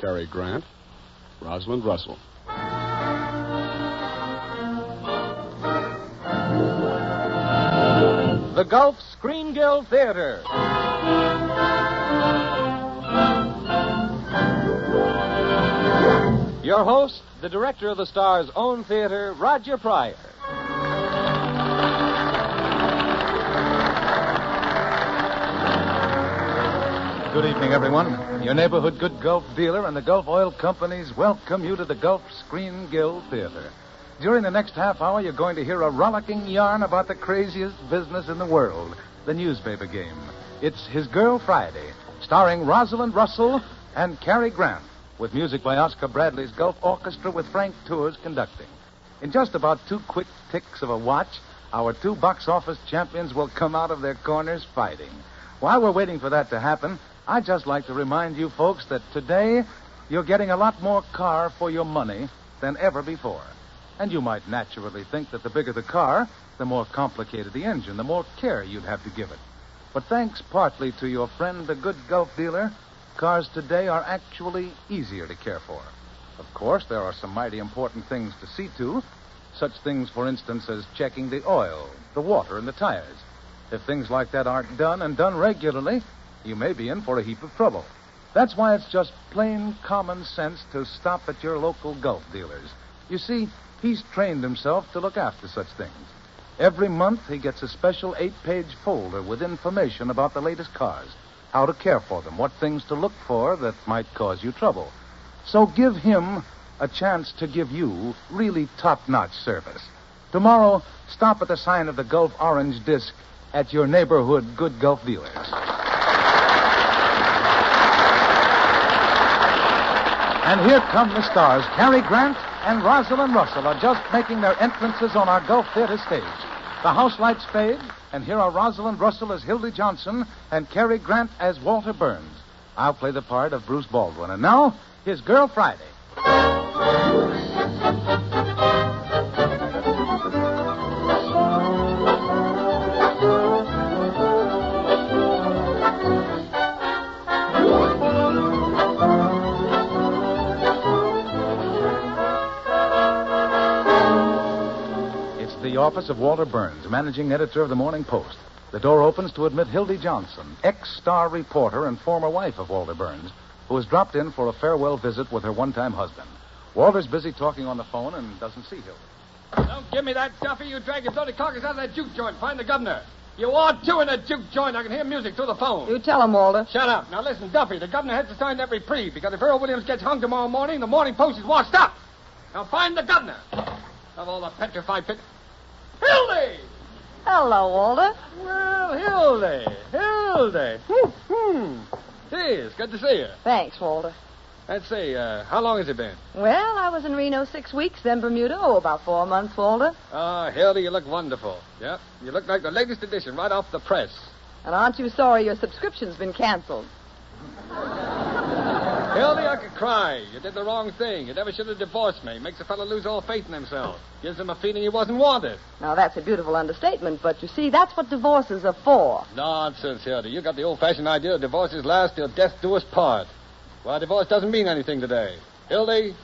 Cary Grant, Rosalind Russell. The Gulf Screen Guild Theater. Your host, the director of the Star's own theater, Roger Pryor. Good evening, everyone. Your neighborhood good Gulf dealer and the Gulf Oil Companies welcome you to the Gulf Screen Guild Theater. During the next half hour, you're going to hear a rollicking yarn about the craziest business in the world, the newspaper game. It's His Girl Friday, starring Rosalind Russell and Cary Grant, with music by Oscar Bradley's Gulf Orchestra with Frank Tours conducting. In just about 2 quick ticks of a watch, our 2 box office champions will come out of their corners fighting. While we're waiting for that to happen, I'd just like to remind you folks that today you're getting a lot more car for your money than ever before. And you might naturally think that the bigger the car, the more complicated the engine, the more care you'd have to give it. But thanks partly to your friend, the good Gulf dealer, cars today are actually easier to care for. Of course, there are some mighty important things to see to. Such things, for instance, as checking the oil, the water, and the tires. If things like that aren't done and done regularly, you may be in for a heap of trouble. That's why it's just plain common sense to stop at your local Gulf dealers. You see, he's trained himself to look after such things. Every month, he gets a special 8-page folder with information about the latest cars, how to care for them, what things to look for that might cause you trouble. So give him a chance to give you really top-notch service. Tomorrow, stop at the sign of the Gulf Orange Disc at your neighborhood good Gulf dealers. And here come the stars. Cary Grant and Rosalind Russell are just making their entrances on our Gulf Theater stage. The house lights fade, and here are Rosalind Russell as Hildy Johnson and Cary Grant as Walter Burns. I'll play the part of Bruce Baldwin. And now, His Girl Friday. The office of Walter Burns, managing editor of the Morning Post. The door opens to admit Hildy Johnson, ex-star reporter and former wife of Walter Burns, who has dropped in for a farewell visit with her one-time husband. Walter's busy talking on the phone and doesn't see Hildy. Don't give me that, Duffy. You drag your bloody carcass out of that juke joint. Find the governor. You are too in a juke joint. I can hear music through the phone. You tell him, Walter. Shut up. Now listen, Duffy, the governor has to sign that reprieve because if Earl Williams gets hung tomorrow morning, the Morning Post is washed up. Now find the governor. Of all the petrified pit... Hildy! Hello, Walter. Well, Hildy. Gee, it's good to see you. Thanks, Walter. Let's see, how long has it been? Well, I was in Reno 6 weeks, then Bermuda, about 4 months, Walter. Oh, Hildy, you look wonderful. Yep, you look like the latest edition right off the press. And aren't you sorry your subscription's been canceled? Hildy, I could cry. You did the wrong thing. You never should have divorced me. Makes a fellow lose all faith in himself. Gives him a feeling he wasn't wanted. Now, that's a beautiful understatement, but you see, that's what divorces are for. Nonsense, Hildy. You got the old-fashioned idea that divorces last till death do us part. Well, divorce doesn't mean anything today. Hildy,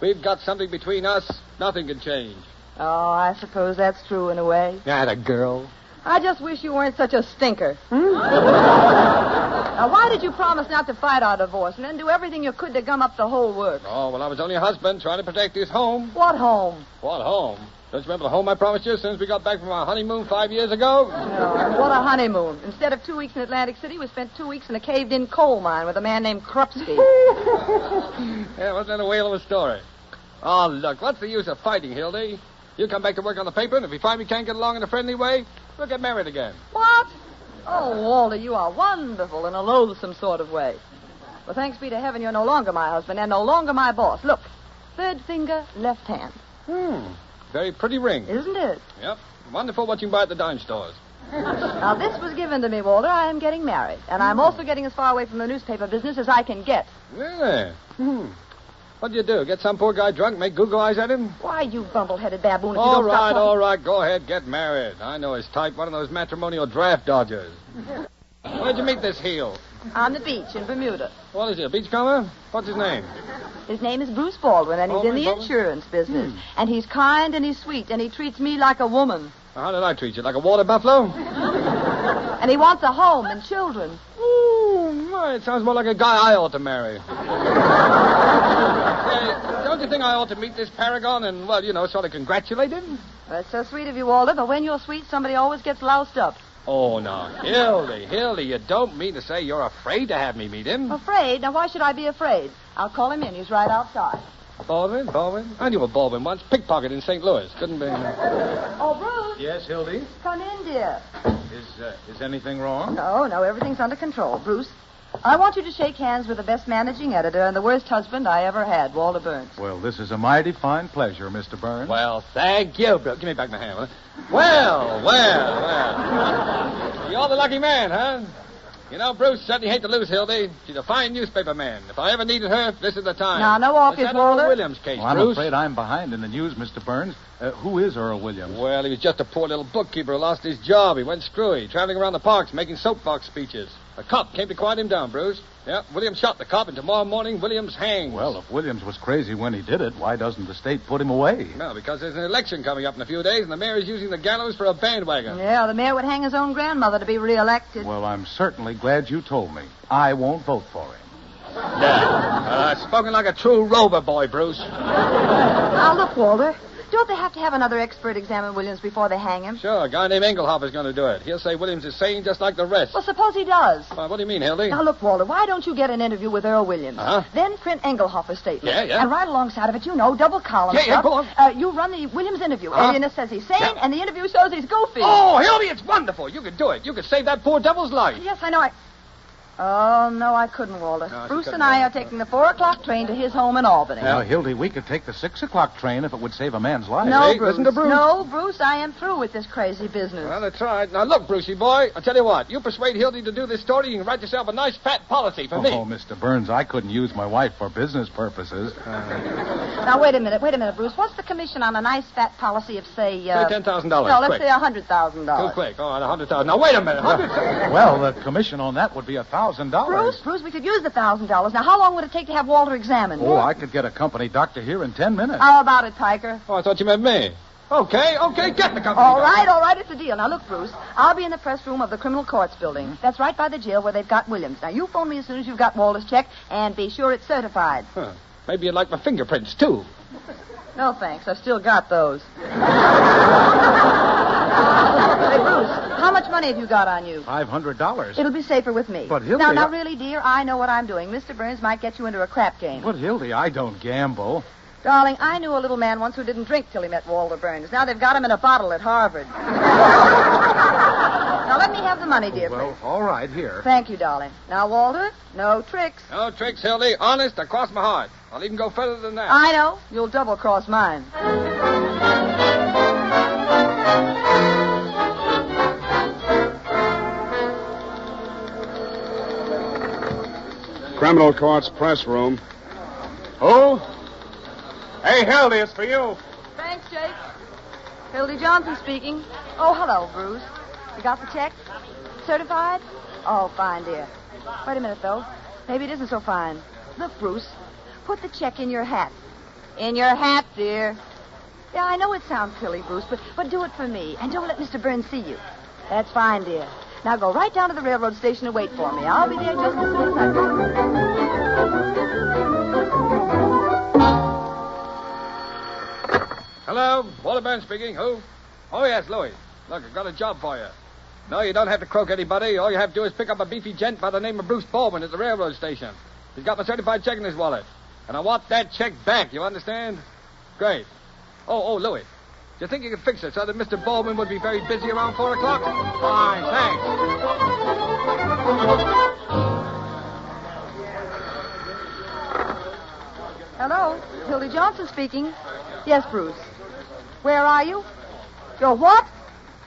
we've got something between us nothing can change. Oh, I suppose that's true in a way. Atta girl. I just wish you weren't such a stinker. Now, why did you promise not to fight our divorce and then do everything you could to gum up the whole works? Oh, well, I was only a husband trying to protect his home. What home? What home? Don't you remember the home I promised you since we got back from our honeymoon 5 years ago? No, what a honeymoon. Instead of 2 weeks in Atlantic City, we spent 2 weeks in a caved-in coal mine with a man named Krupski. Yeah, wasn't that a whale of a story? Oh, look, what's the use of fighting, Hildy? You come back to work on the paper, and if we find we can't get along in a friendly way, we'll get married again. What? Oh, Walter, you are wonderful in a loathsome sort of way. Well, thanks be to heaven you're no longer my husband and no longer my boss. Look, third finger, left hand. Very pretty ring. Isn't it? Yep. Wonderful what you can buy at the dime stores. Now, this was given to me, Walter. I am getting married. And I'm also getting as far away from the newspaper business as I can get. Really? What'd you do? Get some poor guy drunk, make Google eyes at him? Why, you bumble-headed baboon, if you don't stop talking... All right. Go ahead. Get married. I know his type. One of those matrimonial draft dodgers. Where'd you meet this heel? On the beach in Bermuda. What is he, a beachcomber? What's his name? His name is Bruce Baldwin, and he's in the insurance business. And he's kind and he's sweet, and he treats me like a woman. How did I treat you? Like a water buffalo? And he wants a home and children. Ooh, my, it sounds more like a guy I ought to marry. Hey, don't you think I ought to meet this paragon and, well, you know, sort of congratulate him? That's so sweet of you, Walter, but when you're sweet, somebody always gets loused up. Oh, no. Hildy, you don't mean to say you're afraid to have me meet him? Afraid? Now, why should I be afraid? I'll call him in. He's right outside. Baldwin? I knew a Baldwin once. Pickpocket in St. Louis. Couldn't be... Oh, Bruce. Yes, Hildy? Come in, dear. Is anything wrong? No, everything's under control. Bruce, I want you to shake hands with the best managing editor and the worst husband I ever had, Walter Burns. Well, this is a mighty fine pleasure, Mr. Burns. Well, thank you, Bill. Give me back my hand, will you? Well. You're the lucky man, huh? You know, Bruce certainly hate to lose Hildy. She's a fine newspaper man. If I ever needed her, this is the time. Now, no orchids, Walter. Walter. Earl Williams case, Well, I'm Bruce. afraid I'm behind in the news, Mr. Burns. Who is Earl Williams? Well, he was just a poor little bookkeeper who lost his job. He went screwy, traveling around the parks, making soapbox speeches. A cop came to quiet him down, Bruce. Yeah, Williams shot the cop, and tomorrow morning, Williams hangs. Well, if Williams was crazy when he did it, why doesn't the state put him away? Well, because there's an election coming up in a few days, and the mayor is using the gallows for a bandwagon. Yeah, the mayor would hang his own grandmother to be reelected. Well, I'm certainly glad you told me. I won't vote for him. Yeah. Spoken like a true rover boy, Bruce. Now, look, Walter. Don't they have to have another expert examine Williams before they hang him? Sure, a guy named Engelhofer's going to do it. He'll say Williams is sane just like the rest. Well, suppose he does. What do you mean, Hildy? Now, look, Walter, why don't you get an interview with Earl Williams? Uh-huh. Then print Engelhofer's statement. Yeah. And right alongside of it, double column Yeah, stuff. go on. You run the Williams interview. Uh-huh. Alienist says he's sane, Yeah. and the interview shows he's goofy. Oh, Hildy, it's wonderful. You could do it. You could save that poor devil's life. Yes, I know. Oh, no, I couldn't, Walter. No, she Bruce couldn't, and I no. are taking the 4:00 train to his home in Albany. Now, Hildy, we could take the 6:00 train if it would save a man's life. No, Hey, Bruce. listen to Bruce. No, Bruce, I am through with this crazy business. Well, that's right. Now, look, Brucey boy, I'll tell you what. You persuade Hildy to do this story, you can write yourself a nice fat policy for me. Oh, Mr. Burns, I couldn't use my wife for business purposes. Now, wait a minute, Bruce. What's the commission on a nice fat policy of, say... Say $10,000, No, let's quick. say $100,000. Too quick. All right, 100,000. Now, wait a minute. 100,000. Well, the commission on that would be $1,000. Bruce, we could use the $1,000. Now, how long would it take to have Walter examined? Oh, I could get a company doctor here in 10 minutes. How about it, Piker? Oh, I thought you meant me. Okay, get the company. All right, it's a deal. Now, look, Bruce, I'll be in the press room of the criminal courts building. That's right by the jail where they've got Williams. Now, you phone me as soon as you've got Walter's check, and be sure it's certified. Huh. Maybe you'd like my fingerprints, too. No, thanks. I've still got those. Hey, Bruce, how much money have you got on you? $500. It'll be safer with me. But, Hildy, Now, really, dear, I know what I'm doing. Mr. Burns might get you into a crap game. But, Hildy, I don't gamble. Darling, I knew a little man once who didn't drink till he met Walter Burns. Now they've got him in a bottle at Harvard. Now, let me have the money, dear. Well, all right, here. Thank you, darling. Now, Walter, no tricks. No tricks, Hildy. Honest, across my heart. I'll even go further than that. I know. You'll double-cross mine. Criminal Court's press room. Who? Hey, Hildy, it's for you. Thanks, Jake. Hildy Johnson speaking. Oh, hello, Bruce. You got the check? Certified? Oh, fine, dear. Wait a minute, though. Maybe it isn't so fine. Look, Bruce, put the check in your hat. In your hat, dear. Yeah, I know it sounds silly, Bruce, but do it for me. And don't let Mr. Burns see you. That's fine, dear. Now go right down to the railroad station and wait for me. I'll be there just as soon as I go. Hello, Walter Burns speaking. Who? Oh, yes, Louis. Look, I've got a job for you. No, you don't have to croak anybody. All you have to do is pick up a beefy gent by the name of Bruce Baldwin at the railroad station. He's got my certified check in his wallet. And I want that check back, you understand? Great. Oh, Louis. Do you think you could fix it so that Mr. Baldwin would be very busy around 4 o'clock? Fine, thanks. Hello, Hildy Johnson speaking. Yes, Bruce. Where are you? You're what?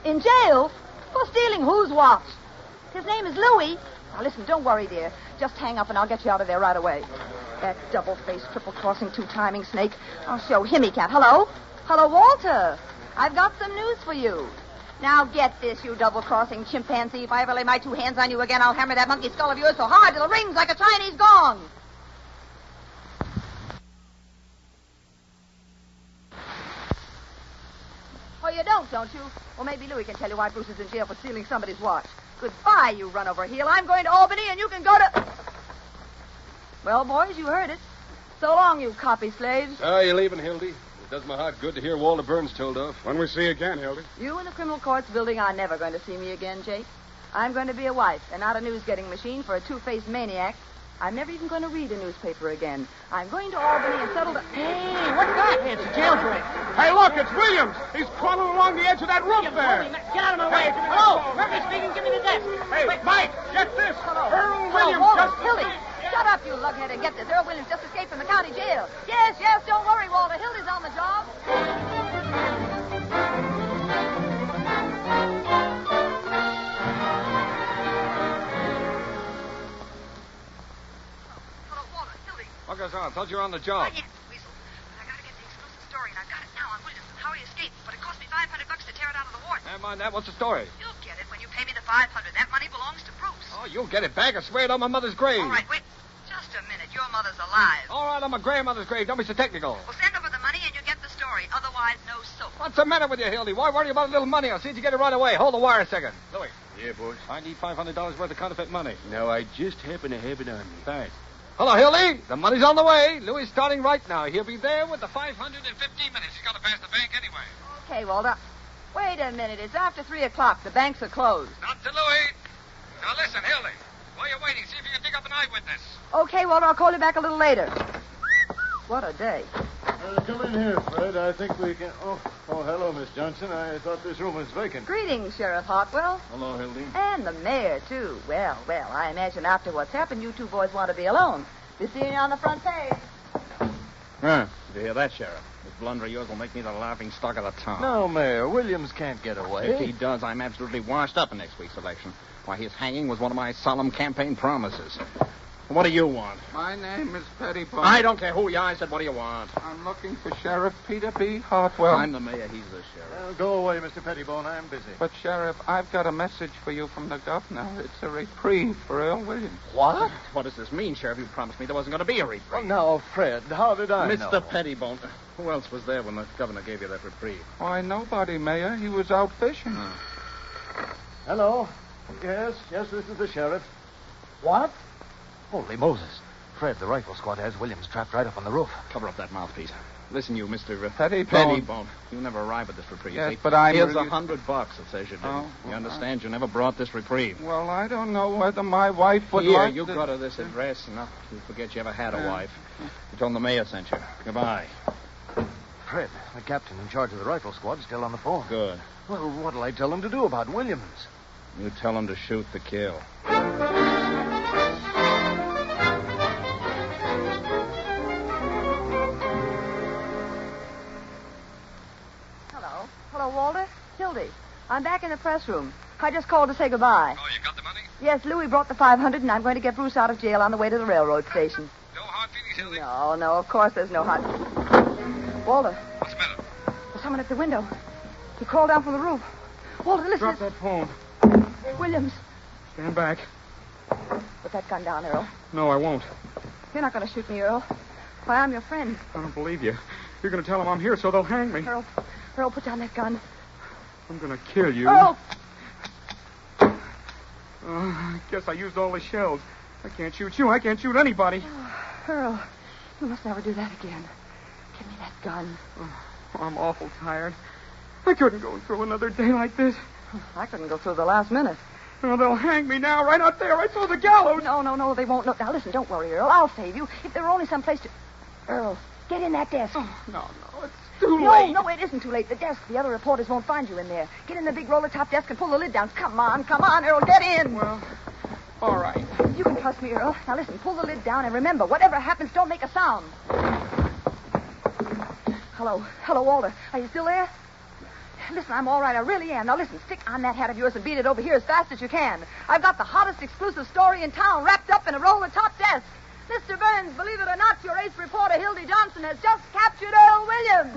In jail? For stealing whose watch? His name is Louis. Now, listen, don't worry, dear. Just hang up and I'll get you out of there right away. That double-faced, triple-crossing, two-timing snake. I'll show him he can't. Hello? Hello, Walter. I've got some news for you. Now get this, you double-crossing chimpanzee. If I ever lay my 2 hands on you again, I'll hammer that monkey skull of yours so hard till it rings like a Chinese gong. Oh, you don't you? Well, maybe Louis can tell you why Bruce is in jail for stealing somebody's watch. Goodbye, you run-over heel. I'm going to Albany, and you can go to... Well, boys, you heard it. So long, you copy slaves. Oh, you're leaving, Hildy? It does my heart good to hear Walter Burns told off. When we see you again, Hildy. You in the criminal courts building are never going to see me again, Jake. I'm going to be a wife and not a news-getting machine for a two-faced maniac. I'm never even going to read a newspaper again. I'm going to Albany and settle the... Hey, what's that? It's a jailbreak. Hey, look, it's Williams. He's crawling along the edge of that roof there. Get out of my way. Hello, Murphy speaking. Give me the desk. Hey, Mike, get this. Hello. Earl Hello, Williams Walter. just... Hildy, shut up, you lughead, and get this. Earl Williams just escaped from the county jail. Yes, don't worry, Walter. Hildy's on the job. What goes on? Thought you were on the job. Yes, Weasel. I got to get the exclusive story, and I've got it now on Williams and how he escaped. But it cost me $500 to tear it out of the warden. Never mind that. What's the story? You'll get it when you pay me the $500. That money belongs to Bruce. Oh, you'll get it back. I swear it on my mother's grave. All right, wait. Just a minute. Your mother's alive. All right, on my grandmother's grave. Don't be so technical. Well, send over the money and you get the story. Otherwise, no soap. What's the matter with you, Hildy? Why worry about a little money? I'll see that you get it right away. Hold the wire a second. Louis. Yeah, boss. I need $500 worth of counterfeit money. No, I just happen to have it on me. Thanks. Hello, Hildy. The money's on the way. Louis is starting right now. He'll be there with the 500 in 15 minutes. He's got to pass the bank anyway. Okay, Walter. Wait a minute. It's after 3 o'clock. The banks are closed. Not to Louis. Now listen, Hildy. While you're waiting, see if you can dig up an eyewitness. Okay, Walter. I'll call you back a little later. What a day. Come in here, Fred. I think we can... Oh, hello, Miss Johnson. I thought this room was vacant. Greetings, Sheriff Hartwell. Hello, Hildy. And the mayor, too. Well, I imagine after what's happened, you two boys want to be alone. Be seeing you on the front page. Huh. Did you hear that, Sheriff? This blunder of yours will make me the laughing stock of the town. No, Mayor. Williams can't get away. If he does, I'm absolutely washed up in next week's election. Why, his hanging was one of my solemn campaign promises. What do you want? My name is Pettibone. I don't care who you are. I said, what do you want? I'm looking for Sheriff Peter B. Hartwell. I'm the mayor. He's the sheriff. Go away, Mr. Pettibone. I'm busy. But, Sheriff, I've got a message for you from the governor. It's a reprieve for Earl Williams. What? What does this mean, Sheriff? You promised me there wasn't going to be a reprieve. Well, now, Fred, how did I know? Mr. Pettibone. Who else was there when the governor gave you that reprieve? Why, nobody, Mayor. He was out fishing. Hello? Yes, this is the sheriff. What? Holy Moses. Fred, the rifle squad has Williams trapped right up on the roof. Cover up that mouthpiece. Listen, you, Mr. Pettibone. You never arrive at this reprieve. Yes, see? but I'm... Here's $100, it says you did. Oh, You understand? You never brought this reprieve. Well, I don't know whether my wife would Here, like you to... go to this address, and you forget you ever had a wife. You told them the mayor sent you. Goodbye. Fred, the captain in charge of the rifle squad is still on the phone. Good. Well, what'll I tell him to do about Williams? You tell him to shoot the kill. Hello, Walter. Hildy. I'm back in the press room. I just called to say goodbye. Oh, you got the money? Yes, Louis brought the 500, and I'm going to get Bruce out of jail on the way to the railroad station. No hard feelings, Hildy? No, of course there's no hot... Walter, What's the matter? there's someone at the window. He crawled down from the roof. Walter, listen. Drop that phone. Williams. Stand back. Put that gun down, Earl. No, I won't. You're not going to shoot me, Earl. Why, I'm your friend. I don't believe you. You're going to tell them I'm here, so they'll hang me. Earl, put down that gun. I'm going to kill you. Earl! I guess I used all the shells. I can't shoot you. I can't shoot anybody. Earl, you must never do that again. Give me that gun. I'm awful tired. I couldn't go through another day like this. I couldn't go through the last minute. Oh, they'll hang me now, right out there. I saw the gallows. No, they won't. Look, now listen, don't worry, Earl. I'll save you. If there were only some place to... Earl, get in that desk. Oh, no, it's too late. No, it isn't too late. The desk, the other reporters won't find you in there. Get in the big roller-top desk and pull the lid down. Come on, Earl, get in. Well, all right. You can trust me, Earl. Now listen, pull the lid down and remember, whatever happens, don't make a sound. Hello, Walter. Are you still there? Listen, I'm all right. I really am. Now, listen, stick on that hat of yours and beat it over here as fast as you can. I've got the hottest exclusive story in town wrapped up in a roll-of-top desk. Mr. Burns, believe it or not, your ace reporter, Hildy Johnson, has just captured Earl Williams.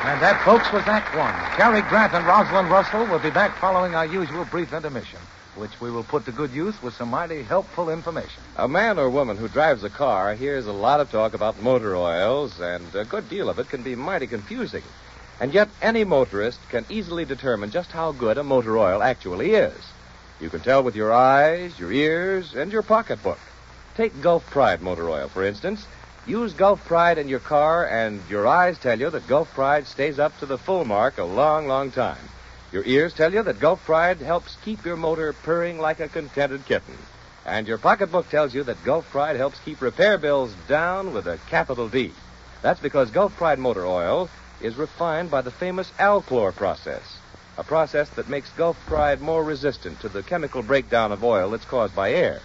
And that, folks, was Act One. Cary Grant and Rosalind Russell will be back following our usual brief intermission, which we will put to good use with some mighty helpful information. A man or woman who drives a car hears a lot of talk about motor oils, and a good deal of it can be mighty confusing. And yet, any motorist can easily determine just how good a motor oil actually is. You can tell with your eyes, your ears, and your pocketbook. Take Gulf Pride motor oil, for instance. Use Gulf Pride in your car, and your eyes tell you that Gulf Pride stays up to the full mark a long, long time. Your ears tell you that Gulf Pride helps keep your motor purring like a contented kitten. And your pocketbook tells you that Gulf Pride helps keep repair bills down with a capital D. That's because Gulf Pride motor oil is refined by the famous Alchlor process, a process that makes Gulf Pride more resistant to the chemical breakdown of oil that's caused by air.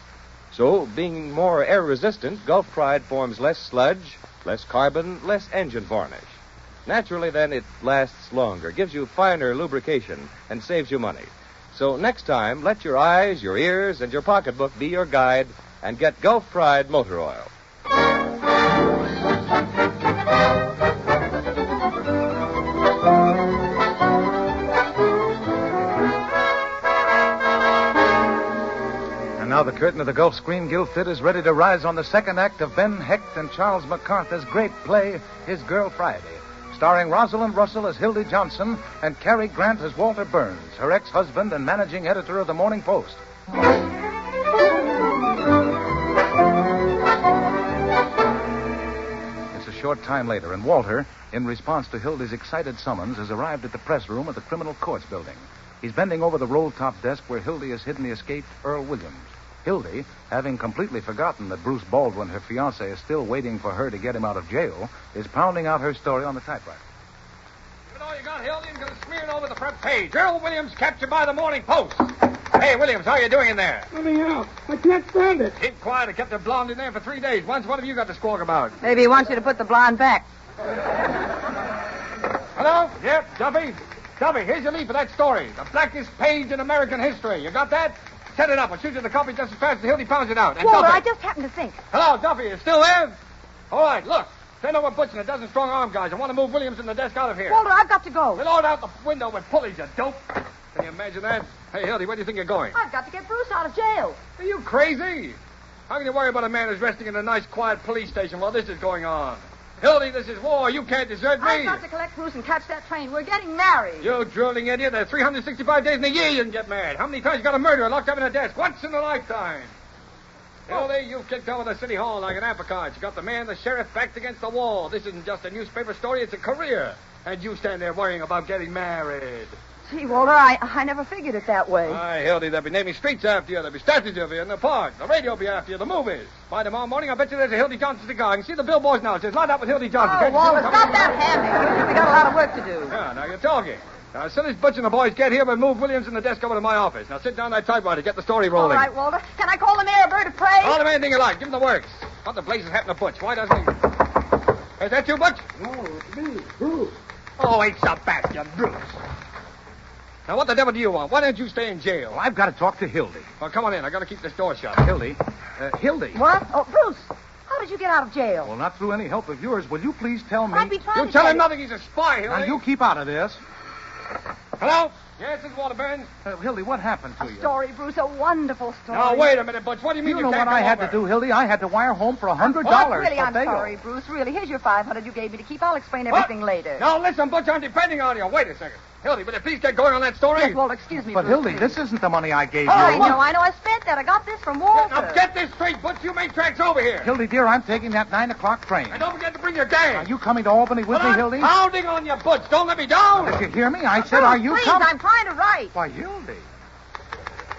So, being more air-resistant, Gulf Pride forms less sludge, less carbon, less engine varnish. Naturally, then, it lasts longer, gives you finer lubrication, and saves you money. So next time, let your eyes, your ears, and your pocketbook be your guide, and get Gulf Pride motor oil. Now the curtain of the Gulf Screen Guild Theater is ready to rise on the second act of Ben Hecht and Charles MacArthur's great play, His Girl Friday, starring Rosalind Russell as Hildy Johnson and Cary Grant as Walter Burns, her ex-husband and managing editor of the Morning Post. It's a short time later, and Walter, in response to Hildy's excited summons, has arrived at the press room of the Criminal Courts Building. He's bending over the roll-top desk where Hildy has hidden the escaped Earl Williams. Hildy, having completely forgotten that Bruce Baldwin, her fiancé, is still waiting for her to get him out of jail, is pounding out her story on the typewriter. Give it all you got, Hildy, and gonna smear it over the front page. Earl Williams captured by the Morning Post. Hey, Williams, how you doing in there? Let me out. I can't stand it. Keep quiet. I kept the blonde in there for 3 days. Once, what have you got to squawk about? Maybe he wants you to put the blonde back. Hello? Yep, Duffy. Duffy, here's your lead for that story. The blackest page in American history. You got that? Set it up. I'll shoot you the copy just as fast as Hildy pounds it out. And Walter, Duffy. I just happened to think. Hello, Duffy. You still there? All right, look. Send over Butch and a dozen strong-arm guys. I want to move Williams and the desk out of here. Walter, I've got to go. We'll load out the window with pulleys, you dope. Can you imagine that? Hey, Hildy, where do you think you're going? I've got to get Bruce out of jail. Are you crazy? How can you worry about a man who's resting in a nice, quiet police station while this is going on? Hildy, this is war. You can't desert me. I've got to collect Bruce and catch that train. We're getting married. You drooling idiot. There are 365 days in a year you can get married. How many times you got a murderer locked up in a desk? Once in a lifetime. Hildy, you've kicked over the city hall like an apricot. You got the man, the sheriff, backed against the wall. This isn't just a newspaper story. It's a career. And you stand there worrying about getting married. Gee, Walter, I never figured it that way. Aye, Hildy, they'll be naming streets after you. There'll be statues of you in the park. The radio will be after you. The movies. By tomorrow morning, I bet you there's a Hildy Johnson cigar. I can see the billboards now. It says, "Line up with Hildy Johnson." Oh, Walter, stop that hammering. We got a lot of work to do. Yeah, now you're talking. Now, as soon as Butch and the boys get here, we'll move Williams and the desk over to my office. Now, sit down that typewriter. Get the story rolling. All right, Walter. Can I call the mayor a bird of prey? Call him anything you like. Give him the works. What the blazes happened to Butch? Why doesn't he... Is that you, Butch? No, it's me, Bruce. Oh, ain't Sebastian, Bruce. Now, what the devil do you want? Why don't you stay in jail? Well, I've got to talk to Hildy. Well, come on in. I got to keep this door shut. Hildy? Hildy? What? Oh, Bruce, how did you get out of jail? Well, not through any help of yours. Will you please tell me? I'd be trying You to tell tell him nothing. He's a spy, Hildy. Now, you keep out of this. Hello? Yes, this is Walter Burns. Hildy, what happened to you? A story, Bruce, a wonderful story. Now, wait a minute, Butch. What do you mean You know can't what I come had over? to do, Hildy? I had to wire home for $100 Really, for I'm bail. sorry, Bruce. Really, here's your $500 you gave me to keep. I'll explain What? everything later. Now, listen, Butch, I'm depending on you. Wait a second. Hildy, will you please get going on that story? Yes, Walter, excuse me, But, Bruce, Hildy, please. this isn't the money I gave Oh, you. I know. I spent that. I got this from Walter. Now, get this straight, Butch. You make tracks over here. Hildy, dear, I'm taking that 9 o'clock train. And don't forget to bring your gang. Are you coming to Albany with Well, me, I'm Hildy? pounding on you, Butch. Don't let me down. Did you hear me? I said, Bruce, are you please, coming? I'm trying to write. Why, Hildy.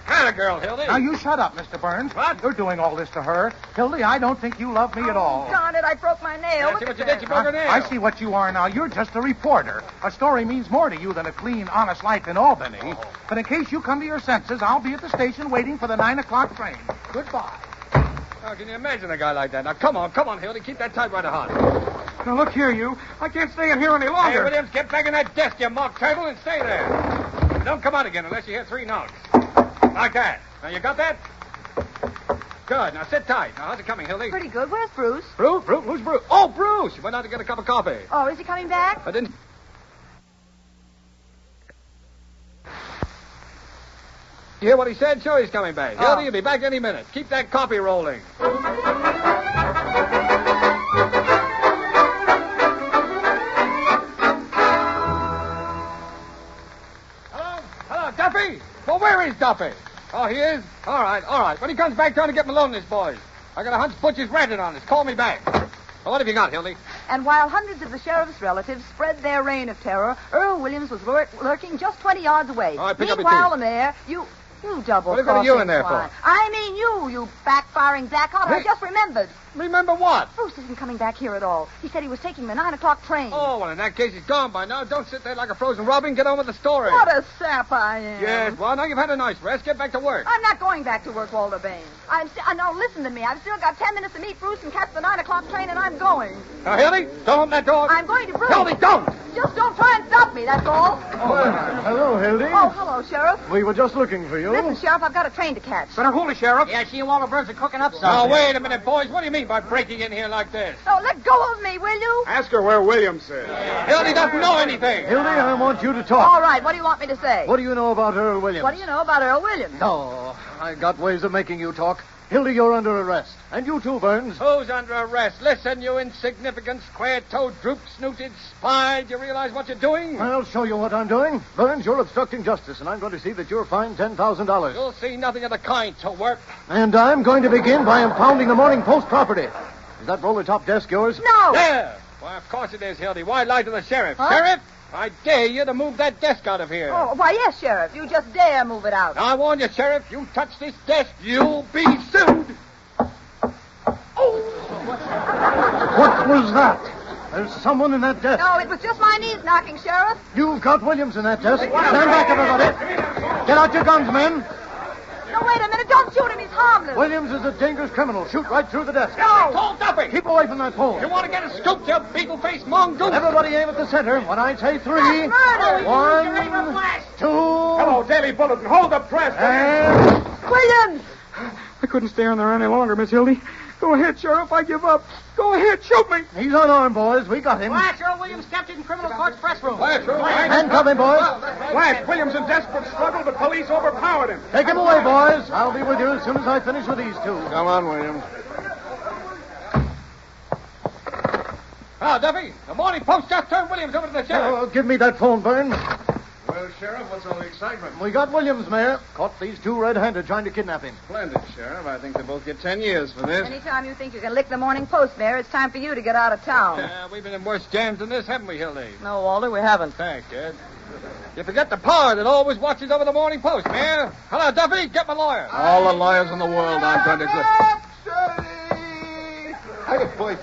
Had a girl, Hildy. Now, you shut up, Mr. Burns. What? You're doing all this to her. Hildy, I don't think you love me at all. Darn it, I broke my nail. Yeah, Look see at what you that. did? You broke her nail. I see what you are now. You're just a reporter. A story means more to you than a clean, honest life in Albany. Oh. But in case you come to your senses, I'll be at the station waiting for the 9 o'clock train. Goodbye. Now, can you imagine a guy like that? Now, come on, Hildy. Keep that typewriter hot. Now, look here, you. I can't stay in here any Hey, longer. Williams, get back in that desk, you mock turtle, and stay there. Don't come out again unless you hear 3 knocks. Like that. Now, you got that? Good. Now, sit tight. Now, how's it coming, Hildy? Pretty good. Where's Bruce? Bruce? Who's Bruce? Oh, Bruce! You went out to get a cup of coffee. Oh, is he coming back? I didn't... You hear what he said? Sure, he's coming back. Hildy, he'll be back any minute. Keep that coffee rolling. Hello, Duffy? Well, where is Duffy? Oh, he is? All right. When he comes back, trying to get Malone and his boys. I got a hunch Butcher's ranted on us. Call me back. Well, what have you got, Hildy? And while hundreds of the sheriff's relatives spread their reign of terror, Earl Williams was lurking just 20 yards away. All right, pick up your Meanwhile, teeth. the mayor, you double What have you in there swine. for? I mean you backfiring Zach Hunter. I just remembered. Remember what? Bruce isn't coming back here at all. He said he was taking the 9 o'clock train. Oh, well, in that case, he's gone by now. Don't sit there like a frozen robin. Get on with the story. What a sap I am. Yes, well, now you've had a nice rest. Get back to work. I'm not going back to work, Walter Bain. No, listen to me. I've still got 10 minutes to meet Bruce and catch the 9 o'clock train, and I'm going. Now, Hildy, don't open that door. I'm going to Bruce. Hildy, don't! Just don't try and stop me, that's all. Hello, Hildy. Oh, hello, Sheriff. We were just looking for you. Listen, Sheriff, I've got a train to catch. Better hold it, Sheriff. Yeah, she and Walter Burns are cooking up something. Now, wait a minute, boys. What do you mean by breaking in here like this? Oh, let go of me, will you? Ask her where Williams is. Hildy doesn't know anything. Hildy, I want you to talk. All right, what do you want me to say? What do you know about Earl Williams? What do you know about Earl Williams? Oh, I got ways of making you talk. Hildy, you're under arrest. And you too, Burns. Who's under arrest? Listen, you insignificant, square-toed, droop-snooted spy. Do you realize what you're doing? I'll show you what I'm doing. Burns, you're obstructing justice, and I'm going to see that you're fined $10,000. You'll see nothing of the kind till work. And I'm going to begin by impounding the Morning Post property. Is that roller-top desk yours? No. There! Why, of course it is, Hildy. Why lie to the sheriff? Huh? Sheriff, I dare you to move that desk out of here. Oh, why, yes, Sheriff. You just dare move it out. Now, I warn you, Sheriff, you touch this desk, you'll be sued. What was that? There's someone in that desk. No, it was just my knees knocking, Sheriff. You've got Williams in that desk. Stand back, everybody. Get out your guns, men. No, wait a minute. Don't shoot him. He's harmless. Williams is a dangerous criminal. Shoot right through the desk. No. Hold Duffy! Keep away from that pole. You want to get a scoop, you beetle-faced mongoose? Everybody aim at the center. When I say 3. That's murder. 1, 2. Hello, Daily Bulletin. Hold the press. And... Williams! I couldn't stay in there any longer, Miss Hildy. Go ahead, Sheriff. I give up. Go ahead. Shoot me. He's unarmed, boys. We got him. Flash, Earl Williams captured in criminal court's press room. Handcuff him, boys. Flash, Williams in desperate struggle, but police overpowered him. Take him away, boys. I'll be with you as soon as I finish with these two. Come on, Williams. Ah, Duffy, the Morning Post just turned Williams over to the sheriff. Oh, give me that phone, Burns. Well, Sheriff, what's all the excitement? We got Williams, Mayor. Caught these two red-handed trying to kidnap him. Splendid, Sheriff. I think they both get 10 years for this. Anytime you think you can lick the Morning Post, Mayor, it's time for you to get out of town. We've been in worse jams than this, haven't we, Hildy? No, Walter, we haven't. Thanks, Ed. You forget the power that always watches over the Morning Post, man. Hello, Duffy. Get my lawyer. All the lawyers in the world aren't going to... Hey, boys.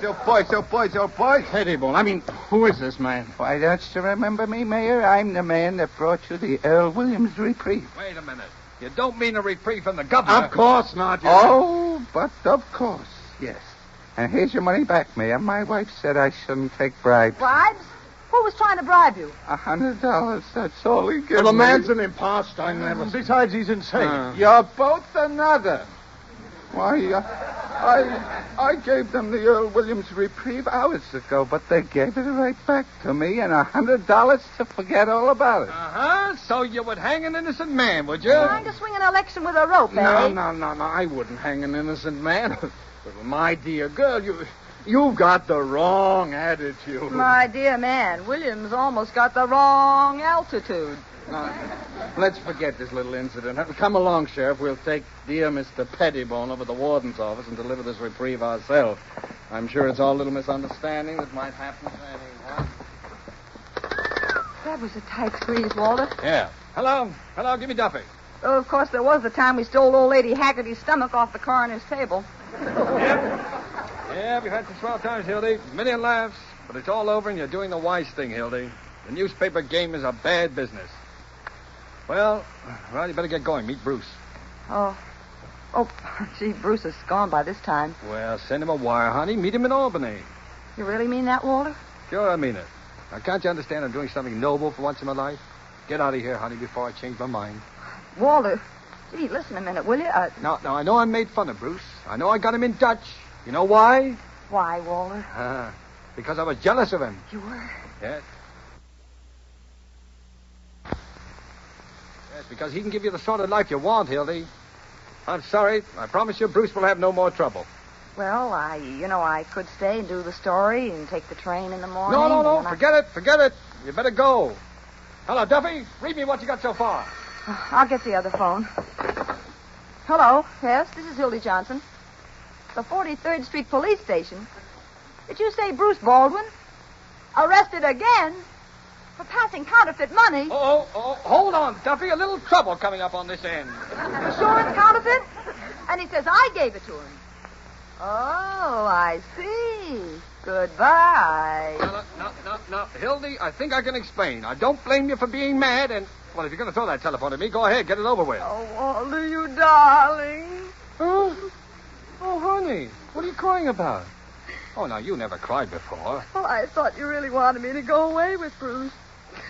Pettibone. I mean, who is this man? Why, don't you remember me, Mayor? I'm the man that brought you the Earl Williams reprieve. Wait a minute. You don't mean a reprieve from the governor. Of course not. Oh, but of course, yes. And here's your money back, Mayor. My wife said I shouldn't take bribes. Bribes? Who was trying to bribe you? $100, that's all he gave Well, the me. man's an imposter. I never... Besides, he's insane. You're both another. Why, I gave them the Earl Williams reprieve hours ago, but they gave it right back to me and $100 to forget all about it. Uh-huh. So you would hang an innocent man, would you? Trying to swing an election with a rope, eh? No. I wouldn't hang an innocent man. But my dear girl, you've got the wrong attitude. My dear man, Williams almost got the wrong altitude. Now, let's forget this little incident. Come along, Sheriff. We'll take dear Mr. Pettibone over to the warden's office and deliver this reprieve ourselves. I'm sure it's all a little misunderstanding that might happen at any time. That was a tight squeeze, Walter. Yeah. Hello, give me Duffy. Oh, of course, there was the time we stole old lady Haggerty's stomach off the coroner's table. Yeah, we've had some swell times, Hildy. A million laughs, but it's all over and you're doing the wise thing, Hildy. The newspaper game is a bad business. Well, you better get going. Meet Bruce. Oh, gee, Bruce is gone by this time. Well, send him a wire, honey. Meet him in Albany. You really mean that, Walter? Sure, I mean it. Now, can't you understand I'm doing something noble for once in my life? Get out of here, honey, before I change my mind. Walter, gee, listen a minute, will you? Now, I know I made fun of Bruce. I know I got him in Dutch. You know why? Why, Walter? Because I was jealous of him. You were? Yes. Yes, because he can give you the sort of life you want, Hildy. I'm sorry. I promise you Bruce will have no more trouble. Well, I could stay and do the story and take the train in the morning. No. Forget it. You better go. Hello, Duffy. Read me what you got so far. I'll get the other phone. Hello. Yes, this is Hildy Johnson. The 43rd Street Police Station. Did you say Bruce Baldwin? Arrested again? For passing counterfeit money? Oh, hold on, Duffy. A little trouble coming up on this end. Sure it's counterfeit? And he says I gave it to him. Oh, I see. Goodbye. No. Hildy, I think I can explain. I don't blame you for being mad, and, well, if you're going to throw that telephone at me, go ahead, get it over with. Oh, Walter, you darling. Oh, honey, what are you crying about? Oh, now, you never cried before. Well, I thought you really wanted me to go away with Bruce.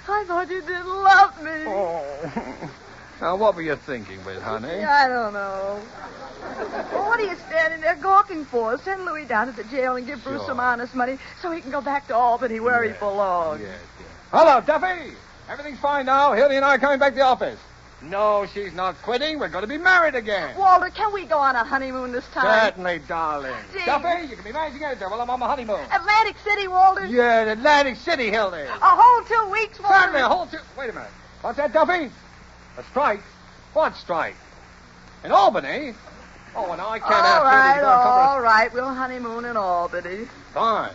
I thought you didn't love me. Oh. Now, what were you thinking with, honey? I don't know. Well, what are you standing there gawking for? Send Louis down to the jail and give Bruce some honest money so he can go back to Albany where he belongs. Yes. Hello, Duffy. Everything's fine now. Hildy and I are coming back to the office. No, she's not quitting. We're going to be married again. Walter, can we go on a honeymoon this time? Certainly, darling. Gee. Duffy, you can be managing editor while I'm on my honeymoon. Atlantic City, Walter? Yeah, Atlantic City, Hildy. A whole 2 weeks, Walter? Certainly, a whole 2... Wait a minute. What's that, Duffy? A strike? What strike? In Albany? Oh, well, now I can't ask Hildy to go and cover all right. We'll honeymoon in Albany. Fine.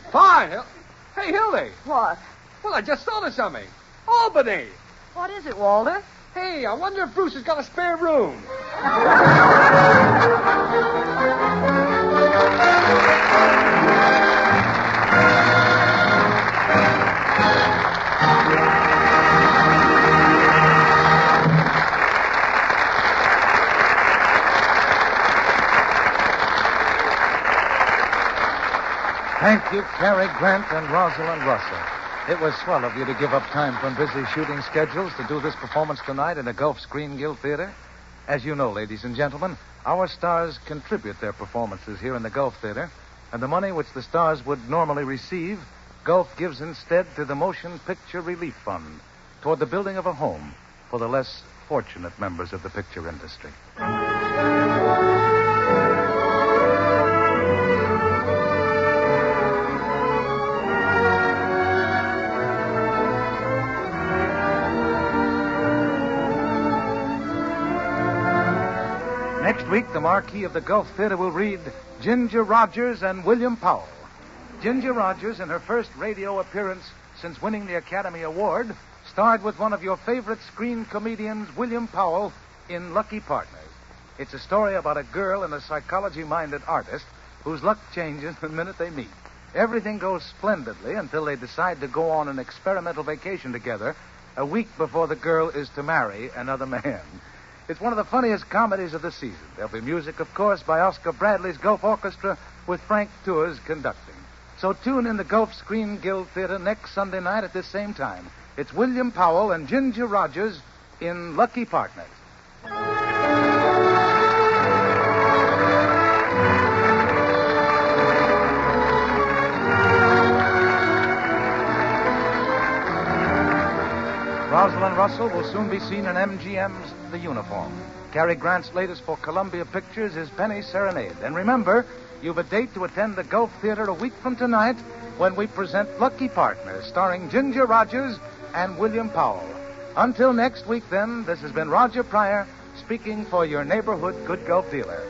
Hey, Hildy. What? Well, I just thought of something. Albany. What is it, Walter? Hey, I wonder if Bruce has got a spare room. Thank you, Cary Grant and Rosalind Russell. It was swell of you to give up time from busy shooting schedules to do this performance tonight in the Gulf Screen Guild Theater. As you know, ladies and gentlemen, our stars contribute their performances here in the Gulf Theater, and the money which the stars would normally receive, Gulf gives instead to the Motion Picture Relief Fund, toward the building of a home for the less fortunate members of the picture industry. Next week, the Marquis of the Gulf Theater will read Ginger Rogers and William Powell. Ginger Rogers, in her first radio appearance since winning the Academy Award, starred with one of your favorite screen comedians, William Powell, in Lucky Partners. It's a story about a girl and a psychology-minded artist whose luck changes the minute they meet. Everything goes splendidly until they decide to go on an experimental vacation together a week before the girl is to marry another man. It's one of the funniest comedies of the season. There'll be music, of course, by Oscar Bradley's Gulf Orchestra with Frank Tours conducting. So tune in the Gulf Screen Guild Theater next Sunday night at this same time. It's William Powell and Ginger Rogers in Lucky Partners. Rosalind Russell will soon be seen in MGM's The Uniform. Cary Grant's latest for Columbia Pictures is Penny's Serenade. And remember, you've a date to attend the Gulf Theater a week from tonight when we present Lucky Partners, starring Ginger Rogers and William Powell. Until next week, then, this has been Roger Pryor speaking for your neighborhood Good Gulf dealer.